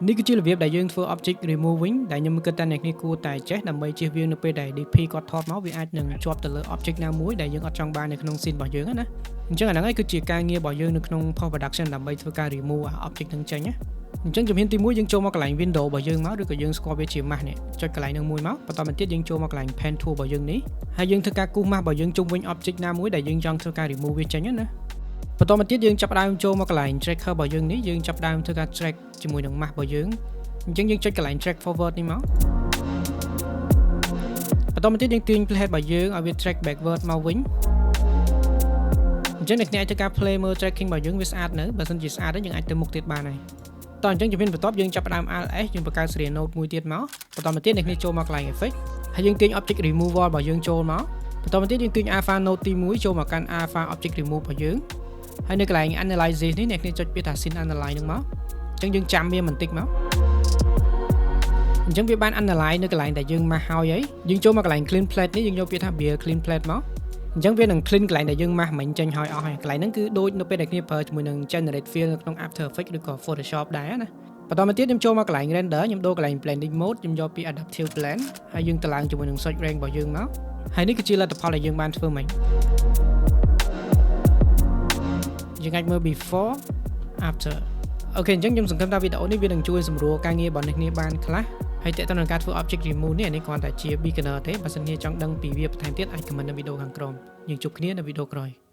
នេះគឺជារបៀបដែលយើងធ្វើ object remove វិញដែលខ្ញុំគិតថាអ្នកនេះគួរតែចេះដើម្បីជៀសវាងនៅពេលដែល DP គាត់ថតមកវាអាចនឹងជាប់ទៅលើ object ណាមួយដែលយើងអត់ចង់បាននៅក្នុង scene របស់យើងណាអញ្ចឹងអាហ្នឹងហើយគឺជាការងាររបស់យើងនៅក្នុង post production ដើម្បីធ្វើការ remove object ហ្នឹងចេញណាអញ្ចឹងជំហានទី1យើងចូលមកកន្លែង window របស់យើងមកឬក៏យើងស្គាល់វាជា mask នេះចុចកន្លែងហ្នឹងមួយមកបន្តមកទៀតយើងចូលមកកន្លែង pen tool របស់យើងនេះហើយយើងធ្វើការគូស mask របស់យើងជុំវិញ object ណាមួយដែលយើងចង់ធ្វើការ remove វាចេញណាបន្តមកទៀតយើងចាប់ផ្ដើមចូលមកកន្លែង tracker របស់យើងនេះយើងចាប់ផ្ដើមធ្វើការ track ជាមួយនឹង mask របស់យើងអញ្ចឹងយើងចុចកន្លែង track forward នេះមកបន្តមកទៀតយើងទាញ playhead របស់យើងឲ្យវា track backward មកវិញអញ្ចឹងអ្នកអាចធ្វើការ play មើល tracking របស់យើងវាស្អាតនៅបើមិនជាស្អាតទេយើងអាចទៅមុខទៀតបានហើយតោះអញ្ចឹងជំហានបន្ទាប់យើងចាប់ផ្ដើម Alt S យើងបង្កើត serial node មួយទៀតមកបន្តមកទៀតអ្នកចូលមកកន្លែង effect ហើយយើងទាញ object removal របស់យើងចូលមកបន្តមកទៀតយើងទាញ alpha node ទី1ចូលមកកាន់ alpha object remove របស់យើងហើយនៅកន្លែង analysis នេះអ្នកចុចពាក្យថា scene analyze ហ្នឹងមកអញ្ចឹងយើងចាំវាបន្តិចមកអញ្ចឹងវាបាន analyze នៅកន្លែងដែលយើងមកហើយយើងចូលមកកន្លែង clean plate នេះយើងយកពាក្យថា beer clean plate មកអញ្ចឹងវានឹង clean កន្លែងដែលយើងមកមិញចេញហើយអស់ហើយកន្លែងហ្នឹងគឺដូចនៅពេលដែលគ្នាប្រើជាមួយនឹង generate fill នៅក្នុង After Effects ឬក៏ Photoshop ដែរណាបន្តមកទៀតខ្ញុំចូលមកកន្លែង render ខ្ញុំដូរកន្លែង blending mode ខ្ញុំយកពី adaptive blend ហើយយើងទៅឡើងជាមួយនឹង search range របស់យើងមកហើយនេះគឺជាលទ្ធផលដែលយើងបានធ្វើមិញយើងអាចមើល before after អូខេអញ្ចឹងខ្ញុំសង្ឃឹមថាវីដេអូនេះវានឹងជួយសម្រួលការងាររបស់អ្នកនាងបានខ្លះហើយតើតើនឹងការធ្វើ object remove នេះគ្រាន់តែជា beginner ទេបើសិនជាចង់ដឹងពីវាបន្ថែមទៀតអាច comment នៅវីដេអូខាងក្រោមយើងជួបគ្នានៅវីដេអូក្រោយ